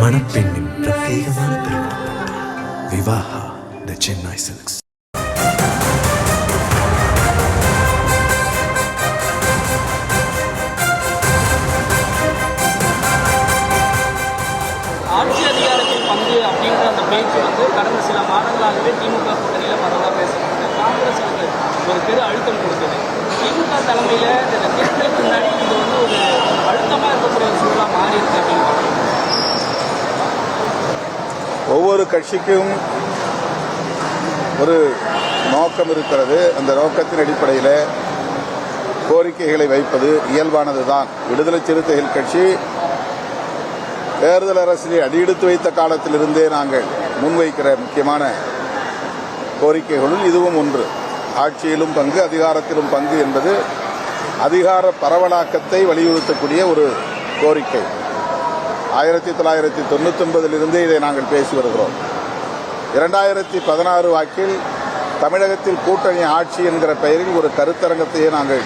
மணப்பெண்ணின் பிரத்யேகமான திருமணம் விவாஹா தி சென்னை சில்க்ஸ். ஆட்சி அதிகாரத்தில் பங்கு அப்படின்ற அந்த பேச்சு கடந்த சில மாதங்களாகவே திமுக கூட்டணியில் பரவலாக பேசப்படுது. காங்கிரஸ் ஒரு பெரு அழுத்தம் கொடுக்குது. திமுக தலைமையில் இந்த தேர்தலுக்கு முன்னாடி இது ஒரு அழுத்தமாக இருக்கக்கூடிய ஒரு சூழலாக மாறி இருக்கு அப்படின்னு. ஒவ்வொரு கட்சிக்கும் ஒரு நோக்கம் இருக்கிறது. அந்த நோக்கத்தின் அடிப்படையில் கோரிக்கைகளை வைப்பது இயல்பானதுதான். விடுதலை சிறுத்தைகள் கட்சி தேர்தல் அரசியலை அடியெடுத்து வைத்த காலத்திலிருந்தே நாங்கள் முன்வைக்கிற முக்கியமான கோரிக்கைகளுள் இதுவும் ஒன்று. ஆட்சியிலும் பங்கு, அதிகாரத்திலும் பங்கு என்பது அதிகார பரவலாக்கத்தை வலியுறுத்தக்கூடிய ஒரு கோரிக்கை. 1999 இதை நாங்கள் பேசி வருகிறோம். 2016 வாக்கில் தமிழகத்தில் கூட்டணி ஆட்சி என்கிற பெயரில் ஒரு கருத்தரங்கத்தையே நாங்கள்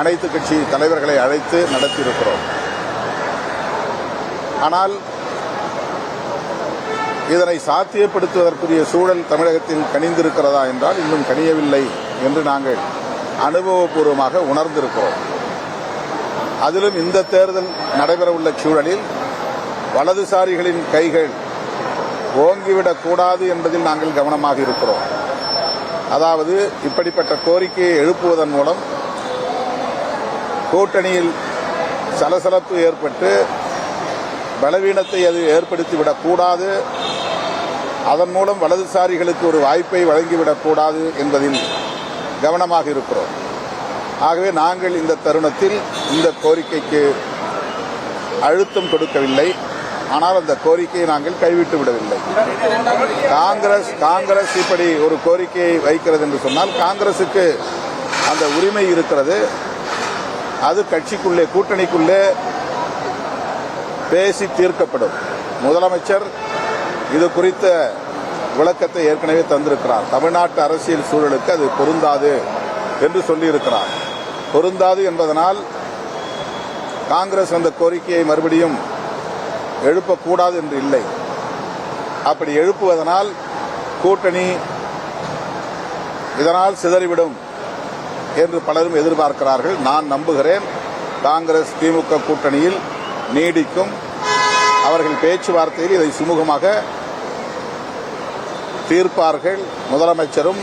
அனைத்து கட்சி தலைவர்களை அழைத்து நடத்தியிருக்கிறோம். ஆனால் இதனை சாத்தியப்படுத்துவதற்குரிய சூழல் தமிழகத்தில் கனிந்திருக்கிறதா என்றால் இன்னும் கனியவில்லை என்று நாங்கள் அனுபவபூர்வமாக உணர்ந்திருக்கிறோம். அதிலும் இந்த தேர்தல் நடைபெறவுள்ள சூழலில் வலதுசாரிகளின் கைகள் ஓங்கிவிடக்கூடாது என்பதில் நாங்கள் கவனமாக இருக்கிறோம். அதாவது இப்படிப்பட்ட கோரிக்கையை எழுப்புவதன் மூலம் கூட்டணியில் சலசலப்பு ஏற்பட்டு பலவீனத்தை அது ஏற்படுத்திவிடக்கூடாது, அதன் மூலம் வலதுசாரிகளுக்கு ஒரு வாய்ப்பை வழங்கிவிடக்கூடாது என்பதில் கவனமாக இருக்கிறோம். ஆகவே நாங்கள் இந்த தருணத்தில் இந்த கோரிக்கைக்கு அழுத்தம் கொடுக்கவில்லை. ஆனால் அந்த கோரிக்கையை நாங்கள் கைவிட்டு விடவில்லை. காங்கிரஸ் இப்படி ஒரு கோரிக்கையை வைக்கிறது என்று சொன்னால் காங்கிரசுக்கு அந்த உரிமை இருக்கிறது. அது கட்சிக்குள்ளே, கூட்டணிக்குள்ளே பேசி தீர்க்கப்படும். முதலமைச்சர் இது குறித்த விளக்கத்தை ஏற்கனவே தந்திருக்கிறார். தமிழ்நாட்டு அரசியல் சூழலுக்கு அது பொருந்தாது என்று சொல்லியிருக்கிறார். பொருந்தாது என்பதனால் காங்கிரஸ் அந்த கோரிக்கையை மறுபடியும் எழுப்பக்கூடாது என்று இல்லை. அப்படி எழுப்புவதனால் கூட்டணி இதனால் சிதறிவிடும் என்று பலரும் எதிர்பார்க்கிறார்கள். நான் நம்புகிறேன் காங்கிரஸ் திமுக கூட்டணியில் நீடிக்கும். அவர்கள் பேச்சுவார்த்தையில் இதை சுமூகமாக தீர்ப்பார்கள். முதலமைச்சரும்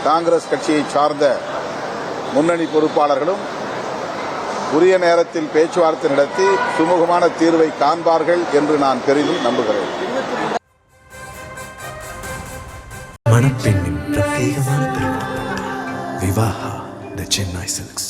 காங்கிரஸ் கட்சியை சார்ந்த முன்னணி பொறுப்பாளர்களும் உரிய நேரத்தில் பேச்சுவார்த்தை நடத்தி சுமூகமான தீர்வை காண்பார்கள் என்று நான் பெரிதும் நம்புகிறேன். மணப்பெண்ணின் பிரத்யேகமான திருமணம் விவாஹா தி சென்னை சில்க்ஸ்.